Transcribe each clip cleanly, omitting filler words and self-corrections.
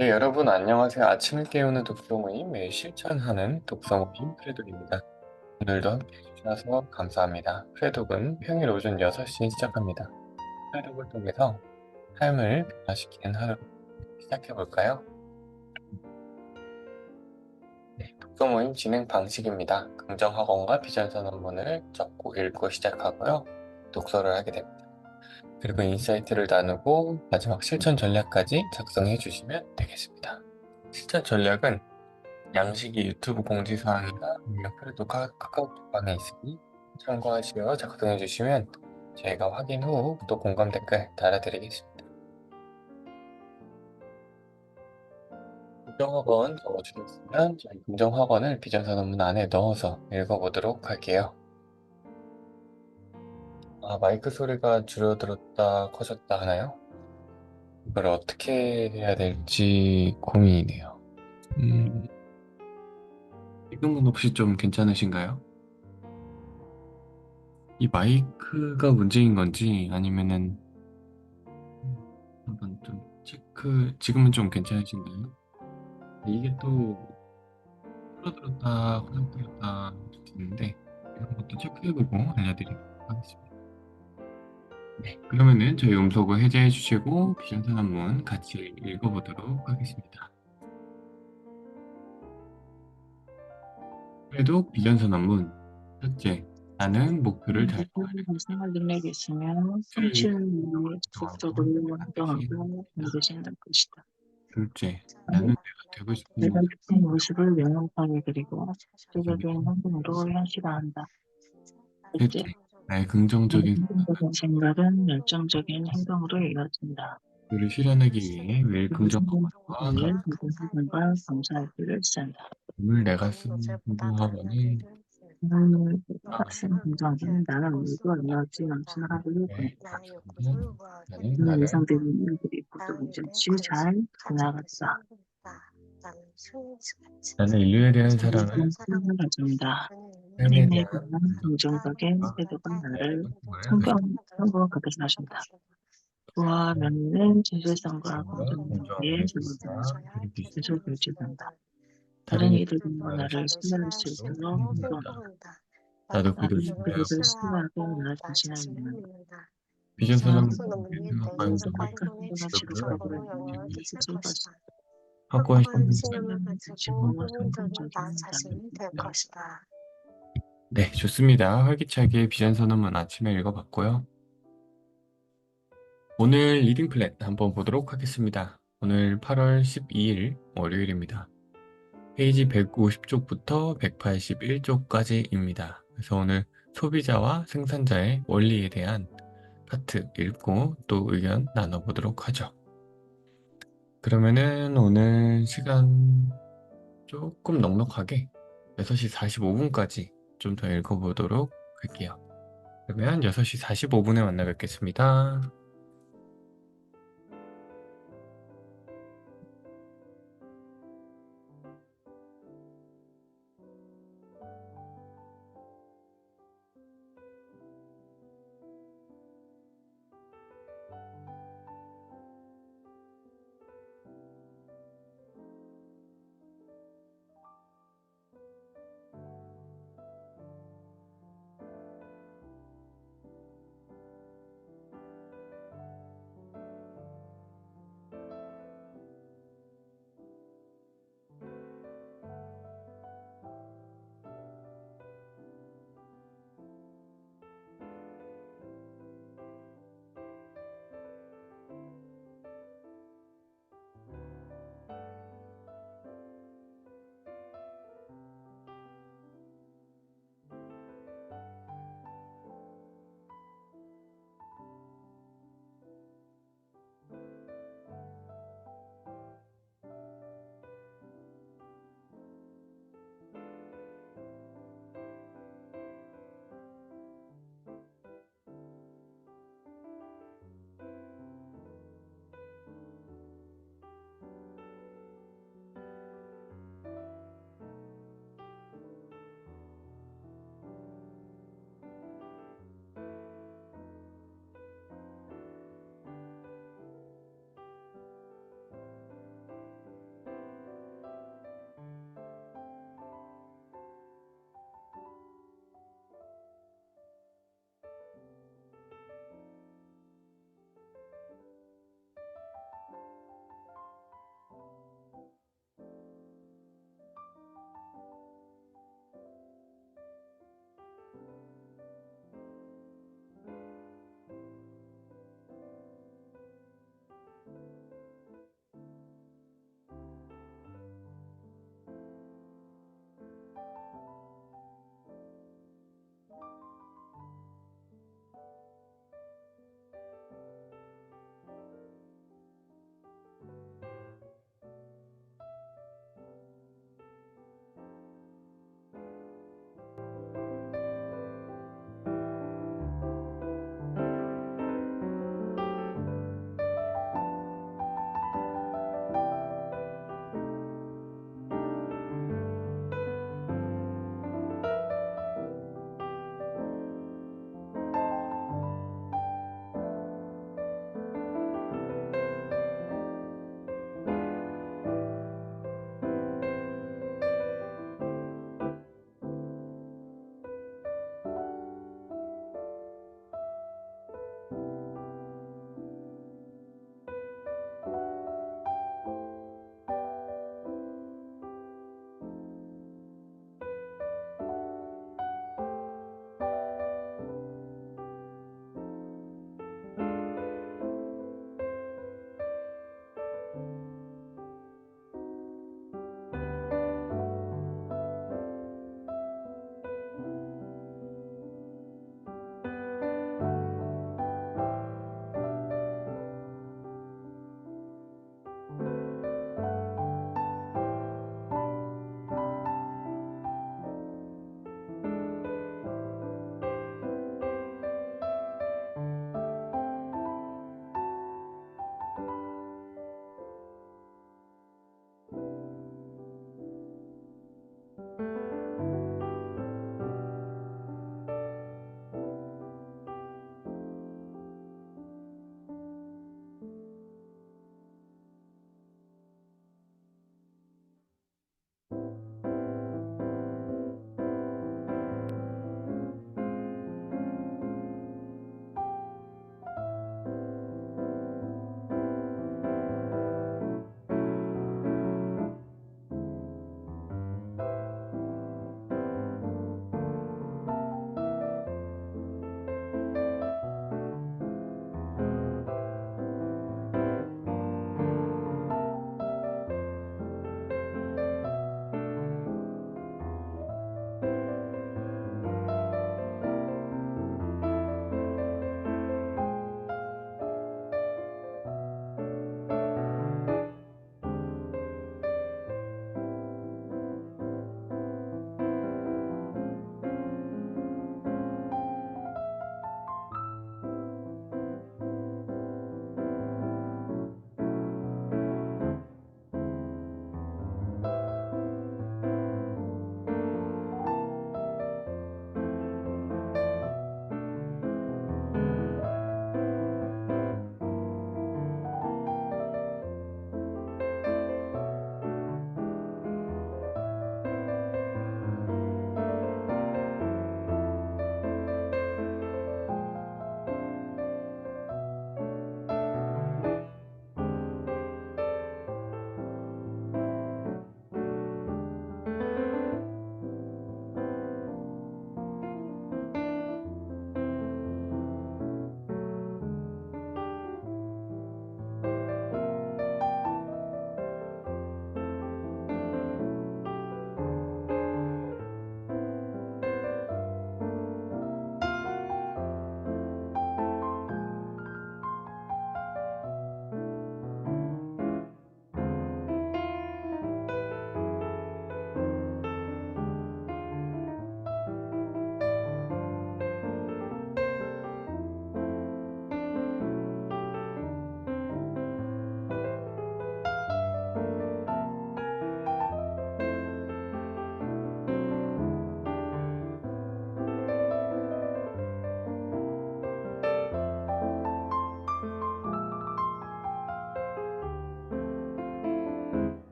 네, 여러분 안녕하세요. 아침을 깨우는 독서 모임 매일 실천하는 독서 모임 프레독입니다. 오늘도 함께 해주셔서 감사합니다. 프레독은 평일 오전 6시에 시작합니다. 프레독을 통해서 삶을 변화시키는 하루 시작해 볼까요? 네, 독서 모임 진행 방식입니다. 긍정 학원과 비전 선언문을 적고 읽고 시작하고요. 독서를 하게 됩니다. 그리고 인사이트를 나누고 마지막 실천 전략까지 작성해 주시면 되겠습니다. 실천 전략은 양식이 유튜브 공지사항이나 아니면 그래도 카카오톡방에 있으니 참고하시어 작성해 주시면 저희가 확인 후 또 공감 댓글 달아드리겠습니다. 긍정학원 적어주셨으면 저희 긍정학원을 비전산업문 안에 넣어서 읽어보도록 할게요. 마이크 소리가 줄어들었다 커졌다 하나요? 이걸 어떻게 해야 될지 고민이네요. 지금은 혹시 좀 괜찮으신가요? 이 마이크가 문제인 건지 아니면은 한번 좀 지금은 좀 괜찮으신가요? 이게 또 풀어들었다 풀어들었다 되는데 이런 것도 체크해보고 알려드리도록 하겠습니다. 네, 그러면은 저희 음소거 해제해 주시고 비전선언문 같이 읽어보도록 하겠습니다. 그래도 비전선언문 첫째, 나는 목표를 달성하려고 생활 능력이 있으면 목표를 성취를 위해 지속적으로 행동하고 반드시 반드시 할 것이다. 둘째, 나는 내가 되고 싶은 내가 모습을 싶은 모습을 명확하게 그리고 구체적인 가지고 행동으로 현실화한다. 셋째, 셋째, 나의 긍정적인 긍정적인 생각은 열정적인 행동으로 이어진다. 목표를 실현하기 위해 매일 긍정하고과 위해 긍정과 감사하기를 쓴다. 오늘 내가 쓴 긍정하고는 오늘 학생 긍정은 나는 오늘도 에너지 넘치는 하루를 네, 보냈다. 나는 오늘 나를 예상되는 일들이 모두 문제없이 잘 지나갔다. 나는 인류에 대한 사랑을 지금은 훌륭한 가정이다. 삶에 삶에 대한 대한 긍정적인 과 태도가 나를 행복을 가지고 성공하게 하신다. 또한 면는 진실성과 공정성에 공정하게 전문적인 그릴 수 있습니다. 뜻을 결집한다. 다른 다른 이들도 나를 나를 신뢰할 수 있도록 신뢰한다. 인도한다. 나도 나는 그를 신뢰하고 그들을 신뢰하고 나 자신을 믿는다. 비전 이상 선언 생각과 행동을 모두가 행동한 지속적으로 있는 뜻을 가지고 확고한 신념을 신뢰를 가지고 성공적인 나를 이끌어간다. 네, 좋습니다. 활기차게 비전 선언문 아침에 읽어봤고요. 오늘 리딩 플랜 한번 보도록 하겠습니다. 오늘 8월 12일 월요일입니다. 페이지 150쪽부터 181쪽까지입니다. 그래서 오늘 소비자와 생산자의 원리에 대한 파트 읽고 또 의견 나눠보도록 하죠. 그러면은 오늘 시간 조금 넉넉하게 6시 45분까지 좀 더 읽어보도록 할게요. 그러면 6시 45분에 만나 뵙겠습니다.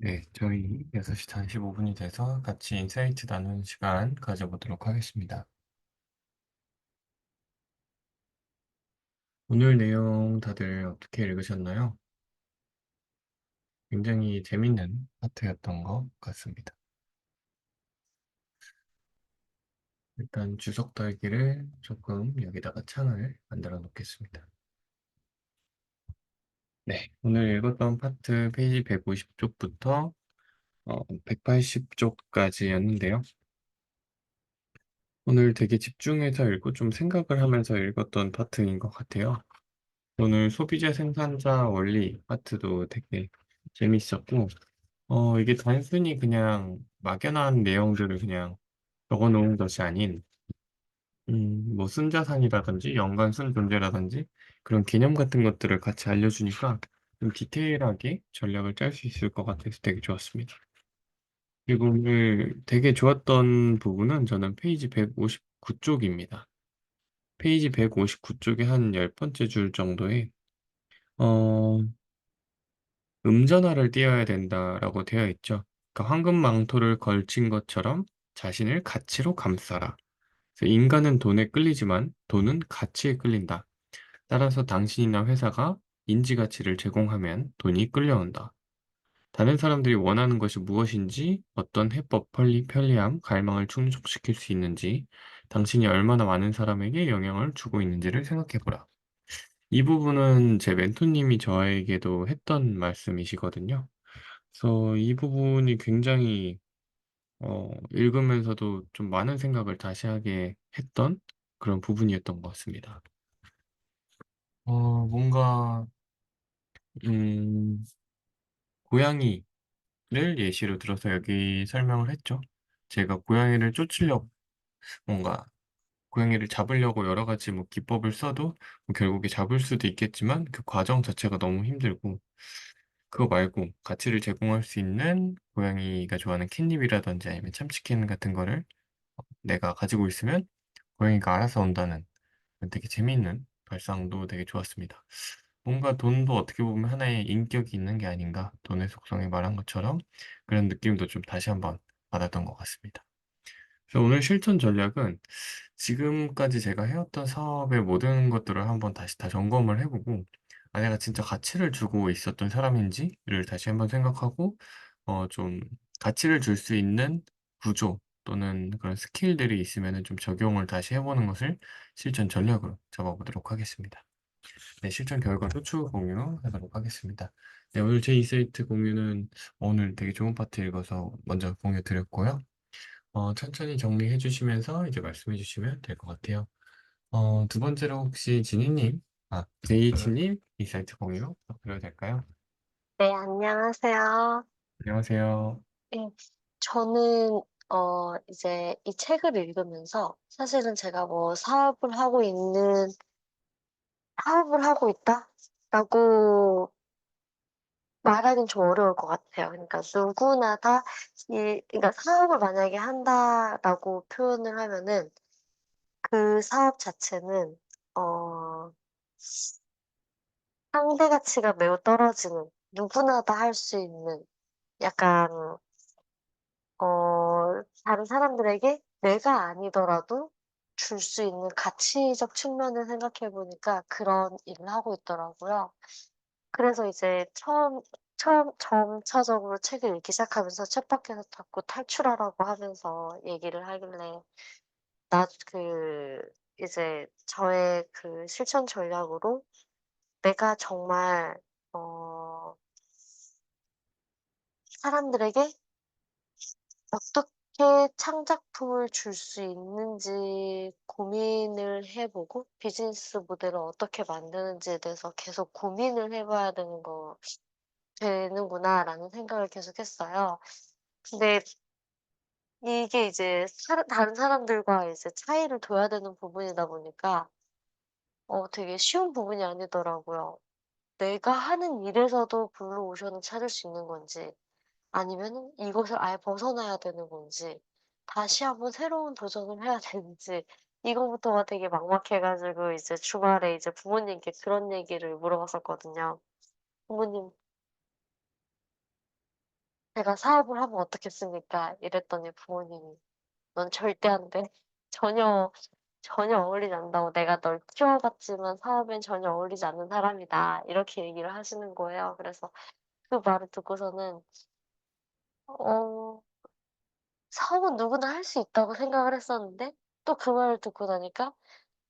네, 저희 6시 45분이 돼서 같이 인사이트 나누는 시간 가져보도록 하겠습니다. 오늘 내용 다들 어떻게 읽으셨나요? 굉장히 재밌는 파트였던 것 같습니다. 일단 주석 달기를 조금 여기다가 창을 만들어 놓겠습니다. 네, 오늘 읽었던 파트 페이지 150쪽부터 180쪽까지였는데요. 오늘 되게 집중해서 읽고 좀 생각을 하면서 읽었던 파트인 것 같아요. 오늘 소비자 생산자 원리 파트도 되게 재밌었고, 이게 단순히 그냥 막연한 내용들을 그냥 적어 놓은 것이 아닌, 뭐 순자산이라든지 연간 순존재라든지 그런 개념 같은 것들을 같이 알려주니까 좀 디테일하게 전략을 짤 수 있을 것 같아서 되게 좋았습니다. 그리고 오늘 되게 좋았던 부분은 저는 페이지 159쪽입니다. 페이지 159쪽의 한 10번째 줄 정도에 어 "음전화를 띄어야 된다."라고 되어 있죠. 그러니까 "황금 망토를 걸친 것처럼 자신을 가치로 감싸라. 그래서 인간은 돈에 끌리지만 돈은 가치에 끌린다. 따라서 당신이나 회사가 인지 가치를 제공하면 돈이 끌려온다. 다른 사람들이 원하는 것이 무엇인지, 어떤 해법, 편리함, 갈망을 충족시킬 수 있는지, 당신이 얼마나 많은 사람에게 영향을 주고 있는지를 생각해 보라." 이 부분은 제 멘토님이 저에게도 했던 말씀이시거든요. 그래서 이 부분이 굉장히 읽으면서도 좀 많은 생각을 다시 하게 했던 그런 부분이었던 것 같습니다. 뭔가 음 고양이를 예시로 들어서 여기 설명을 했죠. 제가 고양이를 쫓으려고 뭔가 고양이를 잡으려고 여러 가지 뭐 기법을 써도 뭐 결국에 잡을 수도 있겠지만 그 과정 자체가 너무 힘들고, 그거 말고 가치를 제공할 수 있는 고양이가 좋아하는 캣닙이라든지 아니면 참치캔 같은 거를 내가 가지고 있으면 고양이가 알아서 온다는 되게 재미있는 발상도 되게 좋았습니다. 뭔가 돈도 어떻게 보면 하나의 인격이 있는 게 아닌가, 돈의 속성에 말한 것처럼 그런 느낌도 좀 다시 한번 받았던 것 같습니다. 그래서 오늘 실천 전략은 지금까지 제가 해왔던 사업의 모든 것들을 한번 다시 다 점검을 해보고, 내가 진짜 가치를 주고 있었던 사람인지를 다시 한번 생각하고, 좀 가치를 줄 수 있는 구조 또는 그런 스킬들이 있으면 좀 적용을 다시 해보는 것을 실천 전략으로 잡아보도록 하겠습니다. 네, 실천 결과 추후 공유하도록 하겠습니다. 네, 오늘 제 인사이트 공유는 오늘 되게 좋은 파트 읽어서 먼저 공유 드렸고요. 천천히 정리해 주시면서 이제 말씀해 주시면 될 것 같아요. 두 번째로 혹시 지니님, 제이치님 인사이트 공유 부탁드려도 될까요? 네, 안녕하세요. 안녕하세요. 예, 저는, 이제 이 책을 읽으면서 사실은 제가 뭐 사업을 하고 있다? 라고 말하긴 좀 어려울 것 같아요. 그러니까 누구나 다 그러니까 사업을 만약에 한다라고 표현을 하면은 그 사업 자체는, 어, 상대 가치가 매우 떨어지는, 누구나 다 할 수 있는 약간 다른 사람들에게 내가 아니더라도 줄 수 있는 가치적 측면을 생각해 보니까 그런 일을 하고 있더라고요. 그래서 이제 점차적으로 책을 읽기 시작하면서 쳇바퀴에서 자꾸 탈출하라고 하면서 얘기를 하길래 나 이제 저의 그 실천 전략으로 내가 정말 어 사람들에게 어떻게 창작품을 줄 수 있는지 고민을 해 보고 비즈니스 모델을 어떻게 만드는지에 대해서 계속 고민을 해 봐야 되는구나라는 생각을 계속 했어요. 근데 이게 이제 다른 사람들과 이제 차이를 둬야 되는 부분이다 보니까 되게 쉬운 부분이 아니더라고요. 내가 하는 일에서도 블루오션을 찾을 수 있는 건지, 아니면은 이것을 아예 벗어나야 되는 건지, 다시 한번 새로운 도전을 해야 되는지, 이거부터가 되게 막막해 가지고 이제 주말에 이제 부모님께 그런 얘기를 물어봤었거든요. 부모님 "제가 사업을 하면 어떻겠습니까?" 이랬더니 부모님이 "넌 절대 안 돼. 전혀, 전혀 어울리지 않는다고. 내가 널 키워봤지만 사업엔 전혀 어울리지 않는 사람이다." 이렇게 얘기를 하시는 거예요. 그래서 그 말을 듣고서는 어 사업은 누구나 할 수 있다고 생각을 했었는데 또 그 말을 듣고 나니까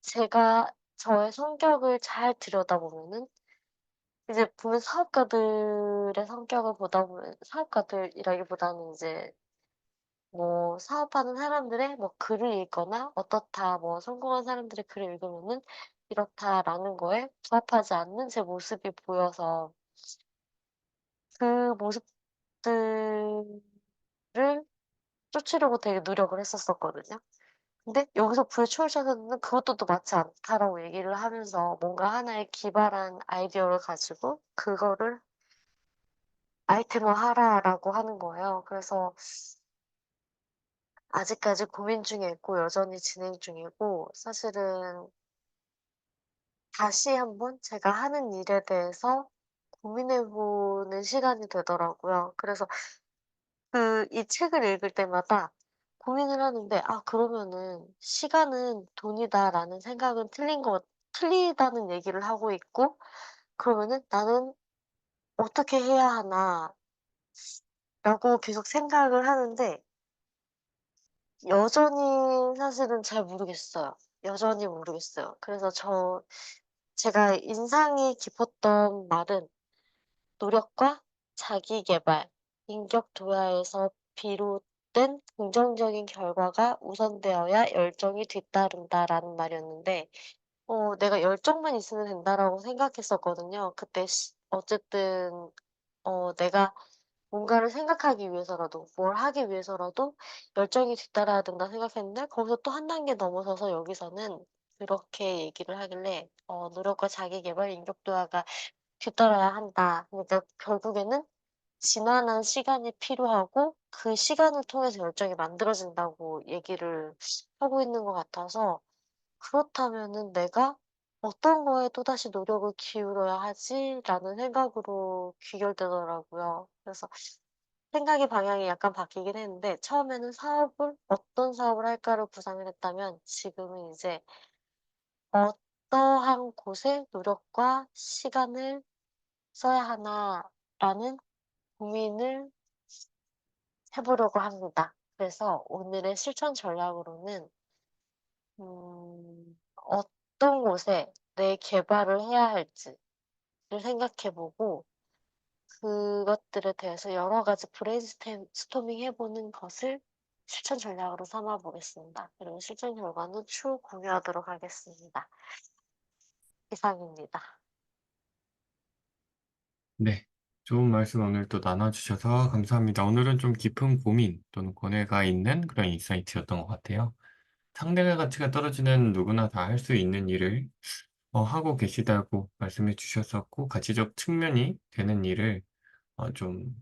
제가 저의 성격을 잘 들여다보면은 이제 보면 사업가들의 성격을 보다 보면 사업가들이라기보다는 이제 뭐 사업하는 사람들의 뭐 글을 읽거나 어떻다 뭐 성공한 사람들의 글을 읽으면은 이렇다라는 거에 부합하지 않는 제 모습이 보여서 그 모습들을 쫓으려고 되게 노력을 했었었거든요. 근데 여기서 불출처에서는 그것도 또 맞지 않다라고 얘기를 하면서 뭔가 하나의 기발한 아이디어를 가지고 그거를 아이템화하라라고 하는 거예요. 그래서 아직까지 고민 중에 있고 여전히 진행 중이고 사실은 다시 한번 제가 하는 일에 대해서 고민해 보는 시간이 되더라고요. 그래서 이 책을 읽을 때마다 고민을 하는데 '아 그러면은 시간은 돈이다.'라는 생각은 틀리다는 얘기를 하고 있고 그러면은 '나는 어떻게 해야 하나.'라고 계속 생각을 하는데 여전히 사실은 잘 모르겠어요. 여전히 모르겠어요. 그래서 제가 인상이 깊었던 말은 "노력과 자기 계발, 인격 도야에서 비롯된 긍정적인 결과가 우선되어야 열정이 뒤따른다."라는 말이었는데 내가 '열정만 있으면 된다.'라고 생각했었거든요. 그때 어쨌든 내가 뭔가를 생각하기 위해서라도 뭘 하기 위해서라도 '열정이 뒤따라야 된다.' 생각했는데 거기서 또 한 단계 넘어서서 여기서는 그렇게 얘기를 하길래 "노력과 자기 계발, 인격 도야가 뒤따라야 한다." 그러니까 결국에는 지난한 시간이 필요하고 그 시간을 통해서 열정이 만들어진다고 얘기를 하고 있는 것 같아서 그렇다면은 '내가 어떤 거에 또다시 노력을 기울여야 하지?'라는 생각으로 귀결되더라고요. 그래서 생각의 방향이 약간 바뀌긴 했는데 처음에는 어떤 사업을 할까를 구상을 했다면 지금은 이제 '어떠한 곳에 노력과 시간을 써야 하나.'라는 고민을 해 보려고 합니다. 그래서 오늘의 실천 전략으로는 어떤 곳에 내 개발을 해야 할지를 생각해 보고 그것들에 대해서 여러 가지 스토밍 해 보는 것을 실천 전략으로 삼아 보겠습니다. 그리고 실천 결과는 추후 공유하도록 하겠습니다. 이상입니다. 네. 좋은 말씀 오늘 또 나눠주셔서 감사합니다. 오늘은 좀 깊은 고민 또는 고뇌가 있는 그런 인사이트였던 것 같아요. 상대의 가치가 떨어지는 누구나 다 할 수 있는 일을 하고 계시다고 말씀해 주셨었고, 가치적 측면이 되는 일을 좀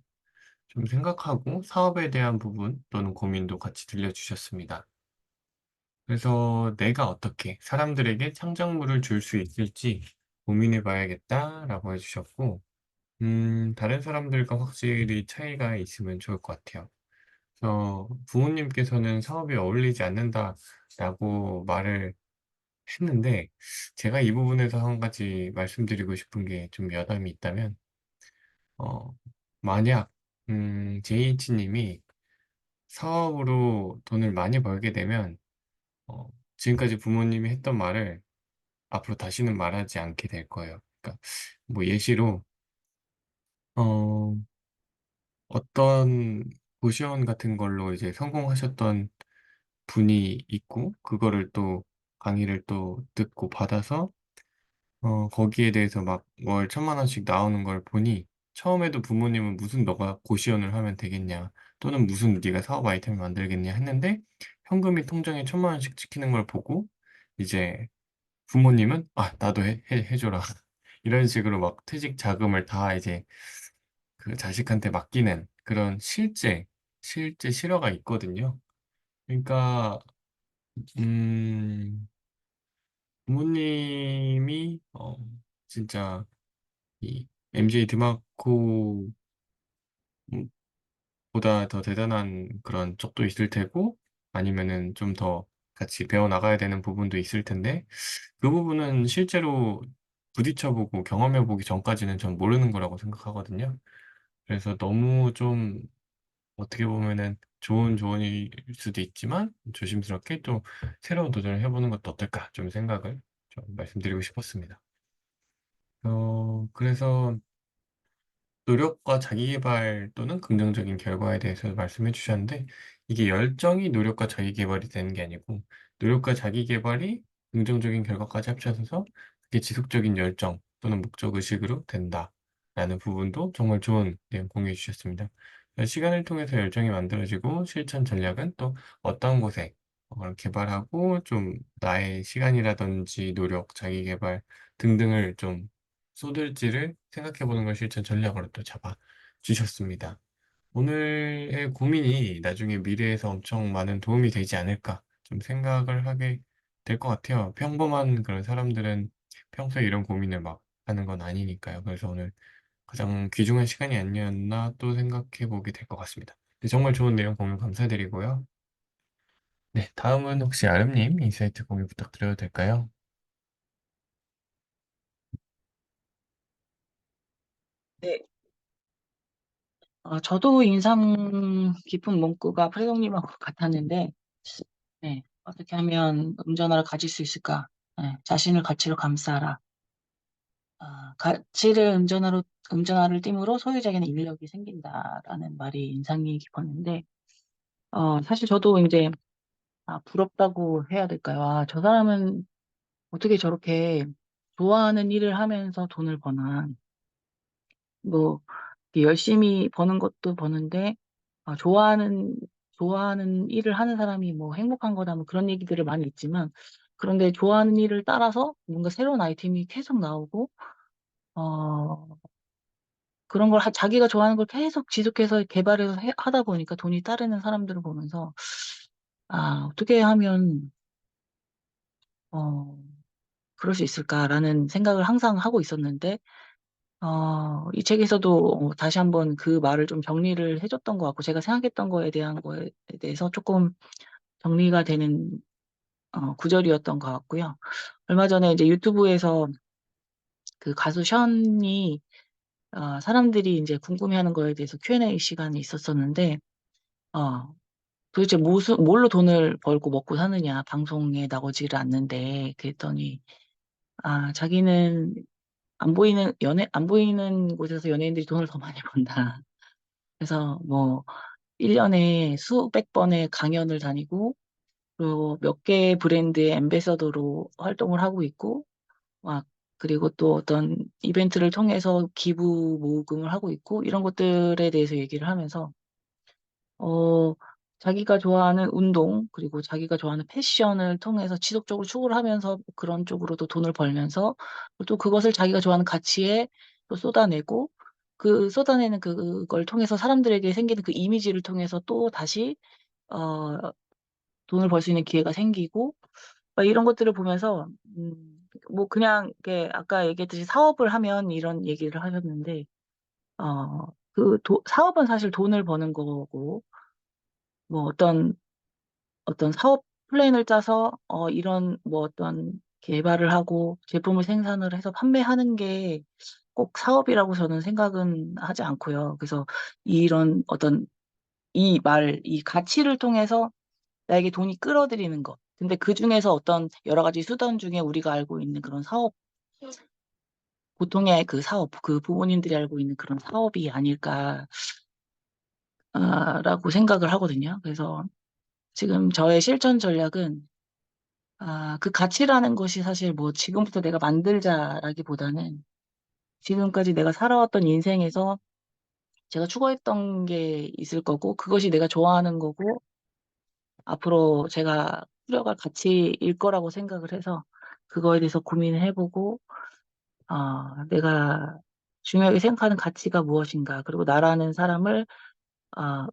생각하고 사업에 대한 부분 또는 고민도 같이 들려주셨습니다. 그래서 내가 어떻게 사람들에게 창작물을 줄 수 있을지 고민해 봐야겠다라고 해주셨고, 다른 사람들과 확실히 차이가 있으면 좋을 것 같아요. 부모님께서는 "사업이 어울리지 않는다."라고 말을 했는데, 제가 이 부분에서 한 가지 말씀드리고 싶은 게 좀 여담이 있다면, 어 만약 JH 님이 사업으로 돈을 많이 벌게 되면 어 지금까지 부모님이 했던 말을 앞으로 다시는 말하지 않게 될 거예요. 그러니까 뭐 예시로 어 어떤 고시원 같은 걸로 이제 성공하셨던 분이 있고, 그거를 또 강의를 또 듣고 받아서 거기에 대해서 막 월 1,000,000원씩 나오는 걸 보니, 처음에도 부모님은 "무슨 너가 고시원을 하면 되겠냐." 또는 "무슨 네가 사업 아이템을 만들겠냐." 했는데, 현금이 통장에 1,000,000원씩 찍히는 걸 보고 이제 부모님은 "아 나도 해 줘라." 이런 식으로 막 퇴직 자금을 다 이제 그 자식한테 맡기는 그런 실제 실화가 있거든요. 그러니까 음 부모님이 진짜 이 MJ 드마코 보다 더 대단한 그런 쪽도 있을 테고 아니면은 좀 더 같이 배워 나가야 되는 부분도 있을 텐데 그 부분은 실제로 부딪혀 보고 경험해 보기 전까지는 전 모르는 거라고 생각하거든요. 그래서 너무 좀 어떻게 보면은 좋은 조언일 수도 있지만 조심스럽게 또 '새로운 도전을 해 보는 것도 어떨까.' 좀 생각을 좀 말씀드리고 싶었습니다. 그래서 노력과 자기 계발 또는 긍정적인 결과에 대해서 말씀해 주셨는데 이게 열정이 노력과 자기 계발이 되는 게 아니고 노력과 자기 계발이 긍정적인 결과까지 합쳐져서 그게 지속적인 열정 또는 목적 의식으로 된다라는 부분도 정말 좋은 내용 공유해 주셨습니다. 시간을 통해서 열정이 만들어지고 실천 전략은 또 어떤 곳에 개발하고 좀 나의 시간이라든지 노력, 자기 계발 등등을 좀 쏟을지를 생각해 보는 걸 실천 전략으로 또 잡아 주셨습니다. 오늘의 고민이 나중에 미래에서 엄청 많은 도움이 되지 않을까 좀 생각을 하게 될 것 같아요. 평범한 그런 사람들은 평소에 이런 고민을 막 하는 건 아니니까요. 그래서 오늘 가장 귀중한 시간이 아니었나 또 생각해 보게 될 것 같습니다. 네, 정말 좋은 내용 공유 감사드리고요. 네, 다음은 혹시 아름님 인사이트 공유 부탁드려도 될까요? 네. 저도 인상 깊은 문구가 프레동님하고 같았는데, 네. 어떻게 하면 음전화를 가질 수 있을까? 네. 자신을 가치로 감싸라. 가치를 음전화를 띠므로 소유자에게는 인력이 생긴다라는 말이 인상이 깊었는데, 사실 저도 이제, 부럽다고 해야 될까요? 저 사람은 어떻게 저렇게 좋아하는 일을 하면서 돈을 버나, 뭐, 이렇게 열심히 버는 것도 버는데, 좋아하는 일을 하는 사람이 뭐 행복한 거다, 뭐 그런 얘기들을 많이 있지만, 그런데 좋아하는 일을 따라서 뭔가 새로운 아이템이 계속 나오고, 어, 그런 걸 자기가 좋아하는 걸 계속 지속해서 개발해서 하다 보니까 돈이 따르는 사람들을 보면서, 어떻게 하면, 어, 그럴 수 있을까라는 생각을 항상 하고 있었는데, 이 책에서도 다시 한번 그 말을 좀 정리를 해줬던 것 같고, 제가 생각했던 거에 대한 거에 대해서 조금 정리가 되는 구절이었던 것 같고요. 얼마 전에 이제 유튜브에서 그 가수 션이 사람들이 이제 궁금해하는 거에 대해서 Q&A 시간이 있었었는데, 어, 도대체 뭘로 돈을 벌고 먹고 사느냐, 방송에 나오지를 않는데, 그랬더니, 자기는 안 보이는 곳에서 연예인들이 돈을 더 많이 번다. 그래서 뭐, 1년에 수백 번의 강연을 다니고, 그리고 몇 개의 브랜드의 앰베서더로 활동을 하고 있고, 막, 그리고 또 어떤 이벤트를 통해서 기부 모금을 하고 있고, 이런 것들에 대해서 얘기를 하면서, 어, 자기가 좋아하는 운동, 그리고 자기가 좋아하는 패션을 통해서 지속적으로 추구를 하면서 그런 쪽으로도 돈을 벌면서 또 그것을 자기가 좋아하는 가치에 또 쏟아내고 그 쏟아내는 그걸 통해서 사람들에게 생기는 그 이미지를 통해서 또 다시, 어, 돈을 벌 수 있는 기회가 생기고 막 이런 것들을 보면서, 뭐 그냥 이렇게 아까 얘기했듯이 사업을 하면 이런 얘기를 하셨는데, 사업은 사실 돈을 버는 거고, 뭐 어떤 사업 플랜을 짜서 이런 뭐 어떤 개발을 하고 제품을 생산을 해서 판매하는 게 꼭 사업이라고 저는 생각은 하지 않고요. 그래서 이런 어떤 이 가치를 통해서 나에게 돈이 끌어들이는 것. 근데 그 중에서 어떤 여러 가지 수단 중에 우리가 알고 있는 그런 사업, 보통의 그 사업, 그 부모님들이 알고 있는 그런 사업이 아닐까, 라고 생각을 하거든요. 그래서 지금 저의 실천 전략은 그 가치라는 것이 사실 뭐 지금부터 내가 만들자라기보다는 지금까지 내가 살아왔던 인생에서 제가 추구했던 게 있을 거고, 그것이 내가 좋아하는 거고, 앞으로 제가 꾸려갈 가치일 거라고 생각을 해서 그거에 대해서 고민을 해보고, 내가 중요하게 생각하는 가치가 무엇인가, 그리고 나라는 사람을, 어,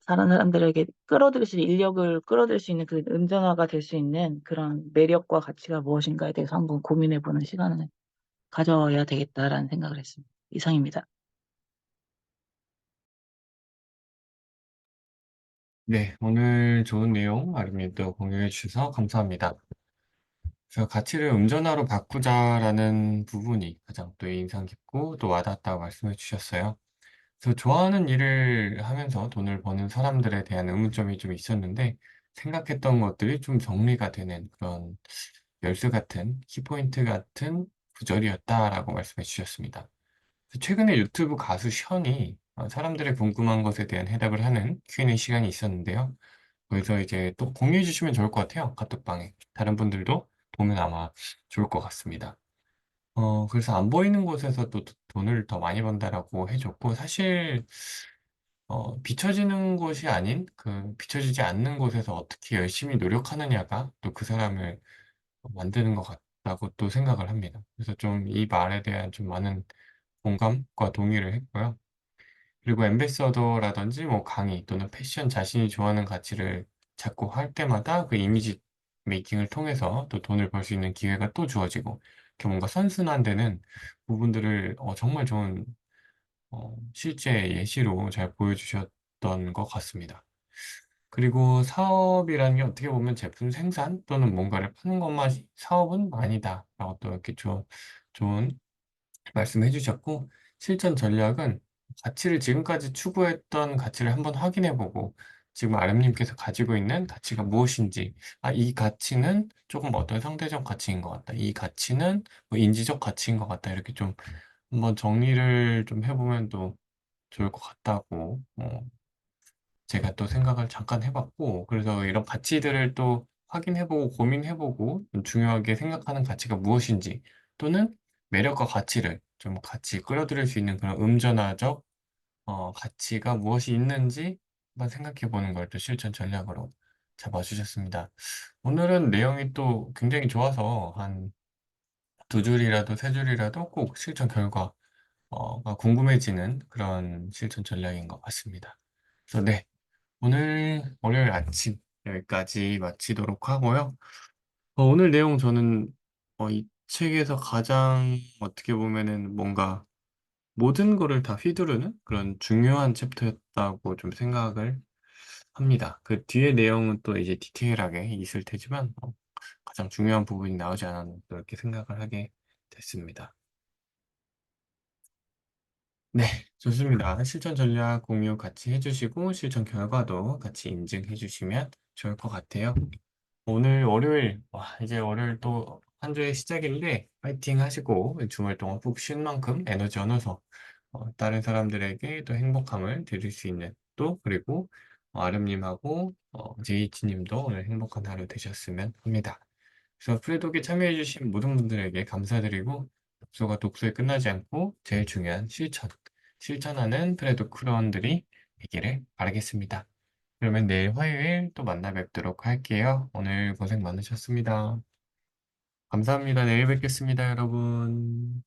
다른 사람들에게 끌어들일 수, 인력을 끌어들일 수 있는 그 은전화가 될 수 있는 그런 매력과 가치가 무엇인가에 대해서 한번 고민해보는 시간을 가져야 되겠다라는 생각을 했습니다. 이상입니다. 네, 오늘 좋은 내용 아름님도 공유해 주셔서 감사합니다. 그래서 가치를 음전화로 바꾸자라는 부분이 가장 또 인상 깊고 또 와닿았다고 말씀해 주셨어요. 그래서 좋아하는 일을 하면서 돈을 버는 사람들에 대한 의문점이 좀 있었는데 생각했던 것들이 좀 정리가 되는 그런 열쇠 같은 키포인트 같은 구절이었다라고 말씀해 주셨습니다. 최근에 유튜브 가수 션이 사람들의 궁금한 것에 대한 해답을 하는 Q&A 시간이 있었는데요. 거기서 이제 또 공유해 주시면 좋을 것 같아요. 카톡방에. 다른 분들도 보면 아마 좋을 것 같습니다. 그래서 안 보이는 곳에서 또 돈을 더 많이 번다라고 해줬고, 사실, 비춰지는 곳이 아닌, 비춰지지 않는 곳에서 어떻게 열심히 노력하느냐가 또 그 사람을 만드는 것 같다고 또 생각을 합니다. 그래서 좀 이 말에 대한 좀 많은 공감과 동의를 했고요. 그리고 앰베서더라든지 뭐 강의 또는 패션 자신이 좋아하는 가치를 자꾸 할 때마다 그 이미지 메이킹을 통해서 또 돈을 벌 수 있는 기회가 또 주어지고 이렇게 뭔가 선순환되는 부분들을 정말 좋은 실제 예시로 잘 보여주셨던 것 같습니다. 그리고 사업이라는 게 어떻게 보면 제품 생산 또는 뭔가를 파는 것만 사업은 아니다라고 또 이렇게 좋은 말씀해 주셨고 실전 전략은 가치를 지금까지 추구했던 가치를 한번 확인해 보고 지금 아름님께서 가지고 있는 가치가 무엇인지 이 가치는 조금 어떤 상대적 가치인 것 같다. 이 가치는 뭐 인지적 가치인 것 같다. 이렇게 좀 한번 정리를 좀 해보면 또 좋을 것 같다고 제가 또 생각을 잠깐 해 봤고 그래서 이런 가치들을 또 확인해 보고 고민해 보고 좀 중요하게 생각하는 가치가 무엇인지 또는 매력과 가치를 좀 같이 끌어들일 수 있는 그런 음전화적 가치가 무엇이 있는지 한번 생각해 보는 걸 또 실천 전략으로 잡아 주셨습니다. 오늘은 내용이 또 굉장히 좋아서 한 두 줄이라도 세 줄이라도 꼭 실천 결과 가 궁금해지는 그런 실천 전략인 것 같습니다. 그래서 네. 오늘 월요일 아침 여기까지 마치도록 하고요. 오늘 내용 저는 이 책에서 가장 어떻게 보면은 뭔가 모든 거를 다 휘두르는 그런 중요한 챕터였다고 좀 생각을 합니다. 그 뒤에 내용은 또 이제 디테일하게 있을 테지만 가장 중요한 부분이 나오지 않았나 또 이렇게 생각을 하게 됐습니다. 네, 좋습니다. 실천 전략 공유 같이 해주시고 실천 결과도 같이 인증해 주시면 좋을 것 같아요. 오늘 월요일, 와, 이제 월요일 또 한 주의 시작인데, 파이팅 하시고, 주말 동안 푹 쉰 만큼 에너지 얻어서, 다른 사람들에게 또 행복함을 드릴 수 있는, 또, 그리고, 아름님하고, 제이치님도 오늘 행복한 하루 되셨으면 합니다. 그래서 프레독에 참여해주신 모든 분들에게 감사드리고, 독서가 독서에 끝나지 않고, 제일 중요한 실천하는 프레독 크루원들이 되기를 바라겠습니다. 그러면 내일 화요일 또 만나 뵙도록 할게요. 오늘 고생 많으셨습니다. 감사합니다. 내일 뵙겠습니다, 여러분.